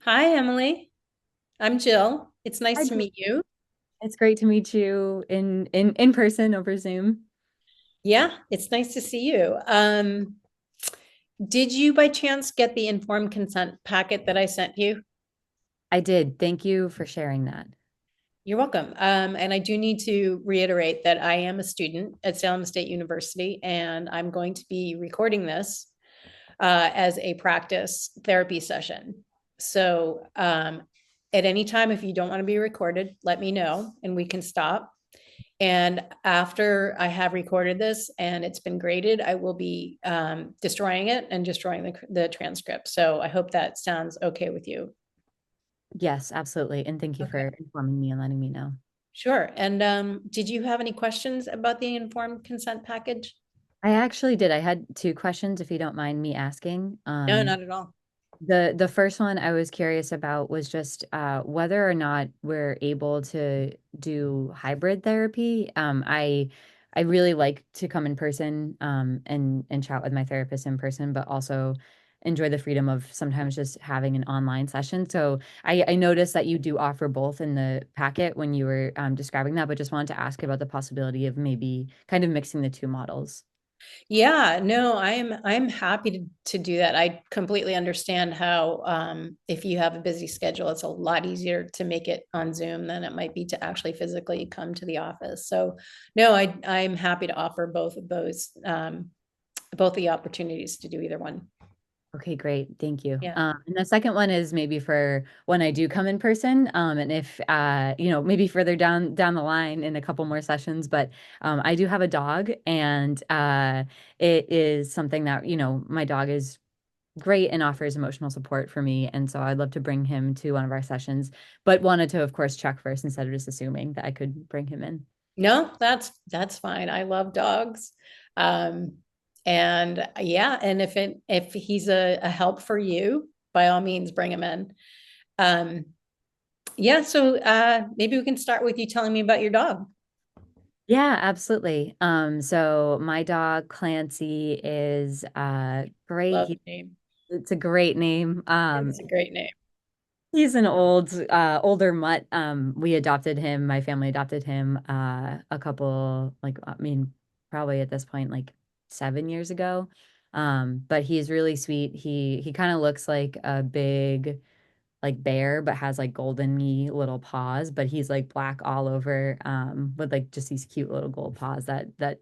Hi, Emily. I'm Jill. It's nice Hi, to Jill. meet you. It's great to meet you in person over Zoom. Yeah, it's nice to see you. Did you by chance get the informed consent packet that I sent you? I did. Thank you for sharing that. You're welcome. And I do need to reiterate that I am a student at Salem State University, and I'm going to be recording this as a practice therapy session. So, at any time, if you don't want to be recorded, let me know and we can stop. And after I have recorded this and it's been graded, I will be destroying it and destroying the transcript. So I hope that sounds okay with you. Yes, absolutely. And thank you Okay. for informing me and letting me know. Sure. And did you have any questions about the informed consent package? I actually did. I had two questions, if you don't mind me asking. No, not at all. The first one I was curious about was just whether or not we're able to do hybrid therapy. I really like to come in person and chat with my therapist in person, but also enjoy the freedom of sometimes just having an online session. So I noticed that you do offer both in the packet when you were describing that, but just wanted to ask about the possibility of maybe kind of mixing the two models. Yeah, no, I'm happy to do that. I completely understand how if you have a busy schedule, it's a lot easier to make it on Zoom than it might be to actually physically come to the office. So no, I'm happy to offer both of those, both the opportunities to do either one. Okay, great. Thank you. Yeah. And the second one is maybe for when I do come in person, and if maybe further down the line in a couple more sessions. But I do have a dog, and it is something that my dog is great and offers emotional support for me, and so I'd love to bring him to one of our sessions, but wanted to, of course, check first instead of just assuming that I could bring him in. No, that's fine. I love dogs. Um, and yeah, and if he's a help for you, by all means, bring him in. Um, Yeah, so maybe we can start with you telling me about your dog. Yeah, absolutely. So my dog Clancy is great. Love the name. It's a great name. It's a great name. He's an older mutt. We adopted him. My family adopted him a couple, like, I mean, probably at this point, like 7 years ago. But he's really sweet. He kind of looks like a big like bear, but has like golden-y little paws, but he's like black all over, with like just these cute little gold paws that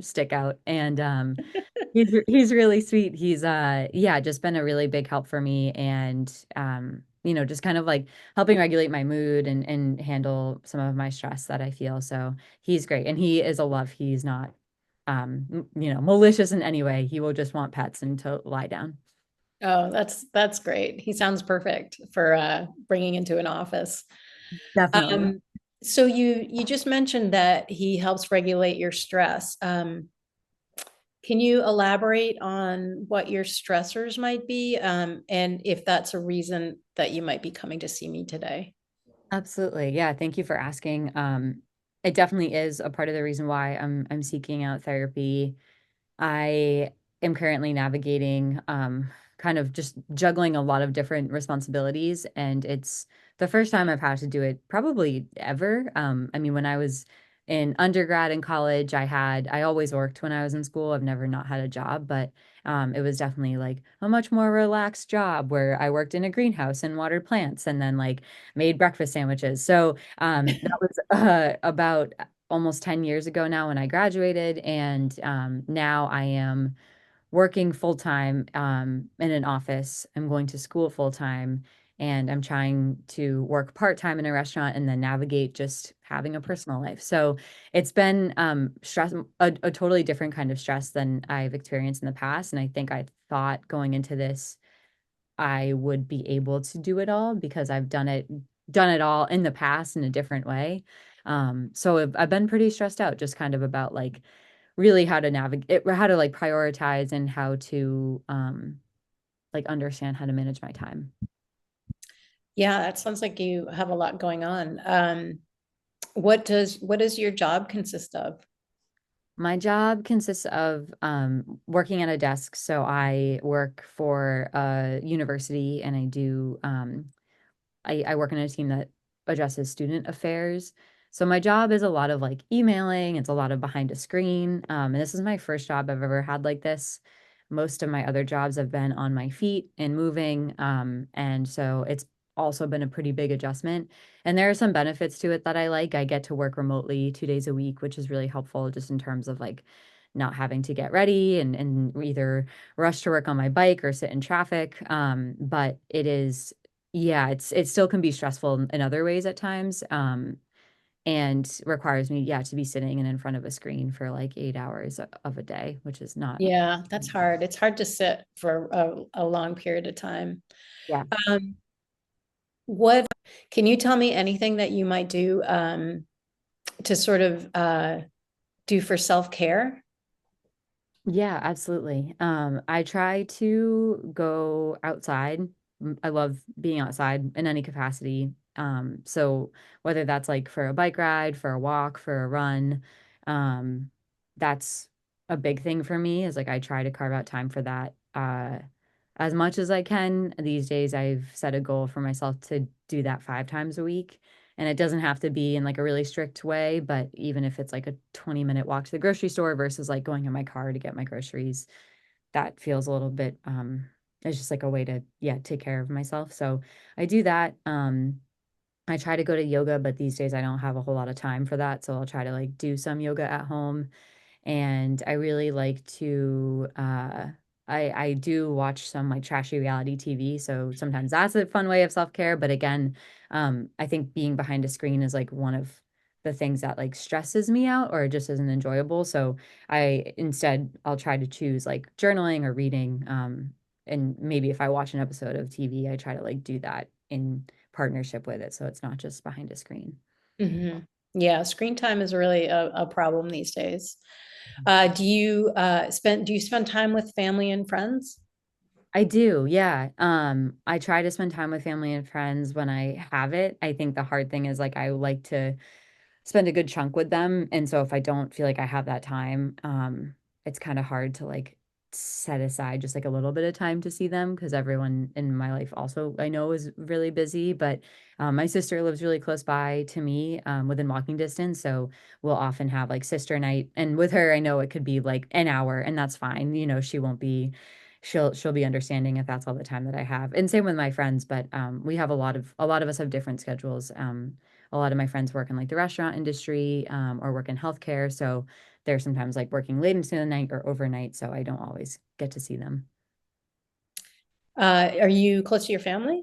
stick out. And he's really sweet. He's yeah, just been a really big help for me, and just kind of like helping regulate my mood and handle some of my stress that I feel. So he's great. And he is a love. He's not malicious in any way. He will just want pets and to lie down. Oh, that's great. He sounds perfect for bringing into an office. Definitely. Um, so you just mentioned that he helps regulate your stress. Can you elaborate on what your stressors might be, and if that's a reason that you might be coming to see me today? Absolutely. Yeah, thank you for asking. It definitely is a part of the reason why I'm seeking out therapy. I am currently navigating kind of just juggling a lot of different responsibilities, and it's the first time I've had to do it probably ever. I mean, when I was in undergrad and college, I always worked when I was in school. I've never not had a job, but it was definitely like a much more relaxed job where I worked in a greenhouse and watered plants and then like made breakfast sandwiches. So that was about almost 10 years ago now when I graduated. And now I am working full time in an office. I'm going to school full time. And I'm trying to work part time in a restaurant and then navigate just having a personal life. So it's been stress, a totally different kind of stress than I've experienced in the past. And I think I thought going into this, I would be able to do it all because I've done it all in the past in a different way. So I've been pretty stressed out just kind of about like really how to navigate, how to like prioritize and how to like understand how to manage my time. Yeah, that sounds like you have a lot going on. What does your job consist of? My job consists of working at a desk. So I work for a university and I do I work in a team that addresses student affairs. So my job is a lot of like emailing, it's a lot of behind a screen. And this is my first job I've ever had like this. Most of my other jobs have been on my feet and moving. And so it's also been a pretty big adjustment. And there are some benefits to it that I like. I get to work remotely 2 days a week, which is really helpful just in terms of like not having to get ready and either rush to work on my bike or sit in traffic. But it is, yeah, it still can be stressful in other ways at times. And requires me, yeah, to be sitting and in front of a screen for like 8 hours of a day, which is not. Yeah, that's hard. It's hard to sit for a long period of time. Yeah. Um, what can you tell me anything that you might do to sort of do for self-care? Yeah, absolutely. I try to go outside. I love being outside in any capacity. So whether that's like for a bike ride, for a walk, for a run, um, that's a big thing for me is like I try to carve out time for that as much as I can. These days I've set a goal for myself to do that 5 times a week. And it doesn't have to be in like a really strict way, but even if it's like a 20-minute walk to the grocery store versus like going in my car to get my groceries, that feels a little bit it's just like a way to, yeah, take care of myself. So I do that. I try to go to yoga, but these days I don't have a whole lot of time for that. So I'll try to like do some yoga at home. And I really like to I do watch some like trashy reality TV, so sometimes that's a fun way of self-care, but again, I think being behind a screen is like one of the things that like stresses me out or just isn't enjoyable. So I instead I'll try to choose like journaling or reading and maybe if I watch an episode of TV, I try to like do that in partnership with it so it's not just behind a screen. Hmm. Yeah, screen time is really a problem these days. Do you spend time with family and friends? I do, yeah. I try to spend time with family and friends when I have it. I think the hard thing is like I like to spend a good chunk with them. And so if I don't feel like I have that time, it's kind of hard to like set aside just like a little bit of time to see them because everyone in my life also I know is really busy. But my sister lives really close by to me, within walking distance. So we'll often have like sister night. And with her, I know it could be like an hour and that's fine. You know, she won't be she'll be understanding if that's all the time that I have. And same with my friends, but we have a lot of us have different schedules. A lot of my friends work in like the restaurant industry or work in healthcare. So they're sometimes like working late into the night or overnight. So I don't always get to see them. Are you close to your family?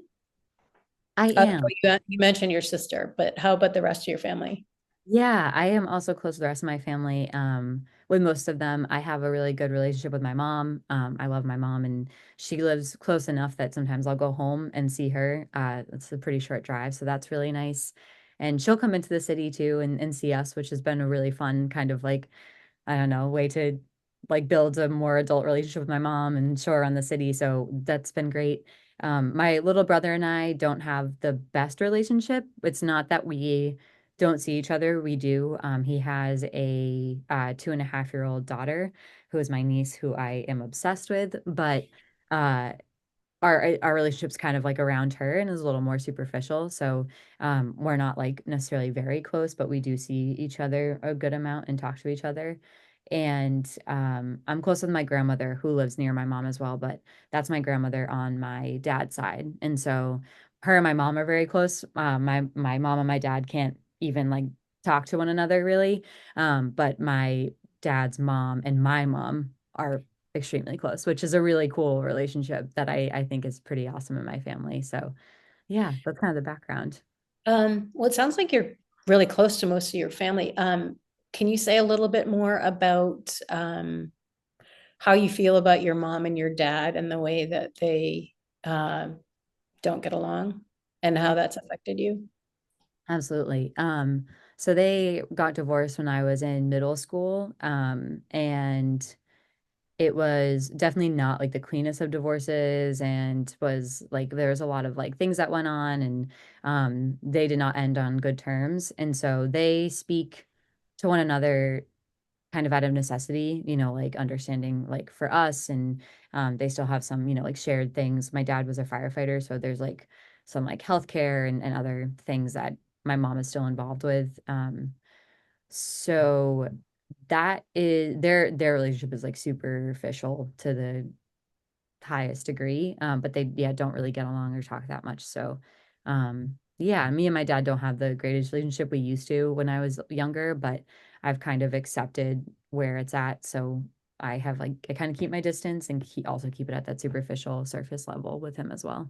I am. You mentioned your sister, but how about the rest of your family? Yeah, I am also close to the rest of my family. With most of them, I have a really good relationship with my mom. I love my mom, and she lives close enough that sometimes I'll go home and see her. It's a pretty short drive, so that's really nice. And she'll come into the city too and see us, which has been a really fun kind of like I don't know, way to like build a more adult relationship with my mom and show her around the city. So that's been great. My little brother and I don't have the best relationship. It's not that we don't see each other. We do. He has a 2.5-year-old daughter who is my niece, who I am obsessed with. But uh, our relationship's kind of like around her and is a little more superficial. So we're not like necessarily very close, but we do see each other a good amount and talk to each other. And I'm close with my grandmother who lives near my mom as well, but that's my grandmother on my dad's side. And so her and my mom are very close. My mom and my dad can't even like talk to one another really. But my dad's mom and my mom are extremely close, which is a really cool relationship that I think is pretty awesome in my family. So yeah, that's kind of the background. Well, it sounds like you're really close to most of your family. Can you say a little bit more about how you feel about your mom and your dad and the way that they uh, don't get along and how that's affected you? Absolutely. So they got divorced when I was in middle school. And it was definitely not like the cleanest of divorces and was like there was a lot of like things that went on and they did not end on good terms. And so they speak to one another kind of out of necessity, like understanding like for us and they still have some, like shared things. My dad was a firefighter, so there's like some like healthcare and other things that my mom is still involved with. So that is their relationship is like superficial to the highest degree. But they, yeah, don't really get along or talk that much. So, yeah, me and my dad don't have the greatest relationship we used to when I was younger, but I've kind of accepted where it's at. So I have like, I kind of keep my distance and also keep it at that superficial surface level with him as well.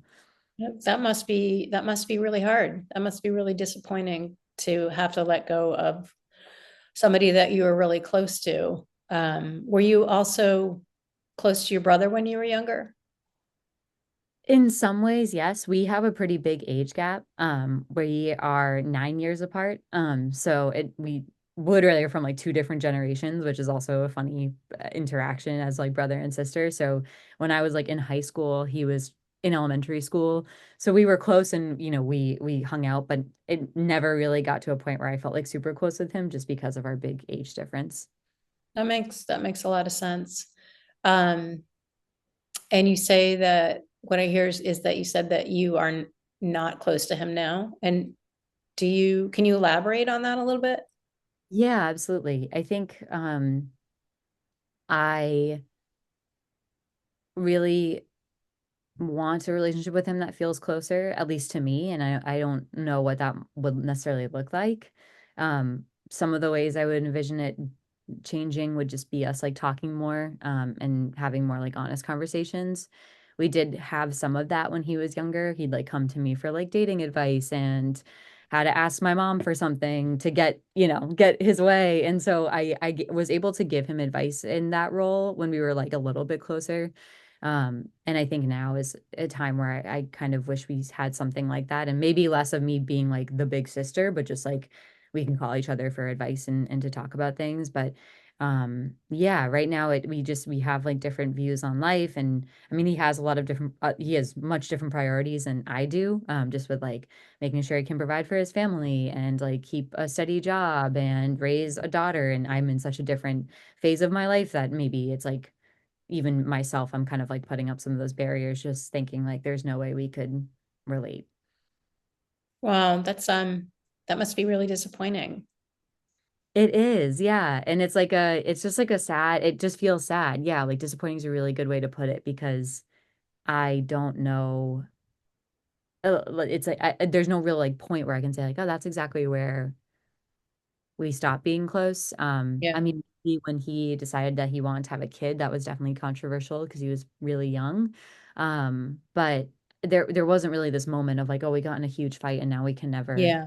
Yep, that must be really hard. That must be really disappointing to have to let go of somebody that you were really close to. Were you also close to your brother when you were younger? In some ways, yes, we have a pretty big age gap. We are 9 years apart. So we literally are from like two different generations, which is also a funny interaction as like brother and sister. So when I was like in high school, he was in elementary school. So we were close and we hung out, but it never really got to a point where I felt like super close with him just because of our big age difference. That makes a lot of sense. Um, and you say that what I hear is that you said that you are not close to him now. And can you elaborate on that a little bit? Yeah, absolutely. I think I really want a relationship with him that feels closer, at least to me. And I don't know what that would necessarily look like. Some of the ways I would envision it changing would just be us like talking more and having more like honest conversations. We did have some of that when he was younger. He'd like come to me for like dating advice and how to ask my mom for something to get his way. And so was able to give him advice in that role when we were like a little bit closer. And I think now is a time where I kind of wish we had something like that, and maybe less of me being like the big sister, but just like we can call each other for advice and to talk about things. But yeah, right now we have like different views on life, and I mean he has a lot of different he has much different priorities than I do, just with like making sure he can provide for his family and like keep a steady job and raise a daughter, and I'm in such a different phase of my life that maybe it's like even myself, I'm kind of like putting up some of those barriers, just thinking like there's no way we could relate. Wow, that must be really disappointing. It is, yeah. And it's just like a sad, it just feels sad. Yeah, like disappointing is a really good way to put it because I don't know. It's like there's no real like point where I can say like, oh, that's exactly where we stopped being close. Yeah, I mean, when he decided that he wanted to have a kid, that was definitely controversial because he was really young. But there wasn't really this moment of like, oh, we got in a huge fight and now we can never yeah,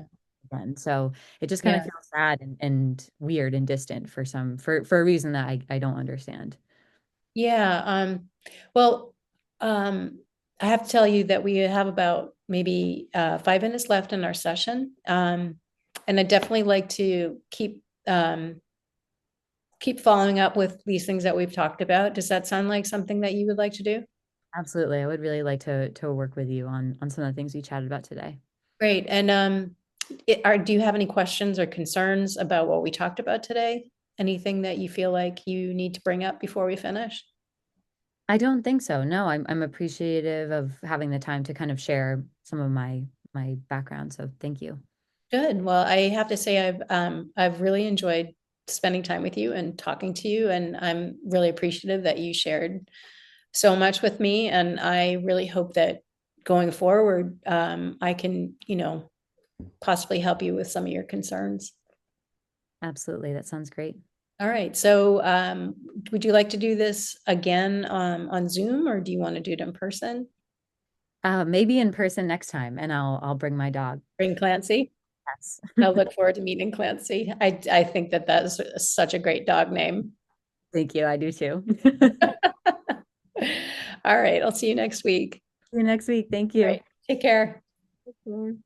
again. So it just kind of yeah. feels sad and weird and distant for a reason that I don't understand. Yeah, well, I have to tell you that we have about maybe 5 minutes left in our session. And I'd definitely like to keep following up with these things that we've talked about. Does that sound like something that you would like to do? Absolutely. I would really like to work with you on some of the things we chatted about today. Great. And do you have any questions or concerns about what we talked about today? Anything that you feel like you need to bring up before we finish? I don't think so. No, I'm appreciative of having the time to kind of share some of my background. So thank you. Good. Well, I have to say I've really enjoyed spending time with you and talking to you, and I'm really appreciative that you shared so much with me. And I really hope that going forward, I can, possibly help you with some of your concerns. Absolutely. That sounds great. All right. So, would you like to do this again on Zoom, or do you want to do it in person? Maybe in person next time, and I'll bring my dog. Bring Clancy. Yes. I'll look forward to meeting Clancy. I think that is such a great dog name. Thank you. I do too. All right. I'll see you next week. See you next week. Thank All you. right. Take care. Take care.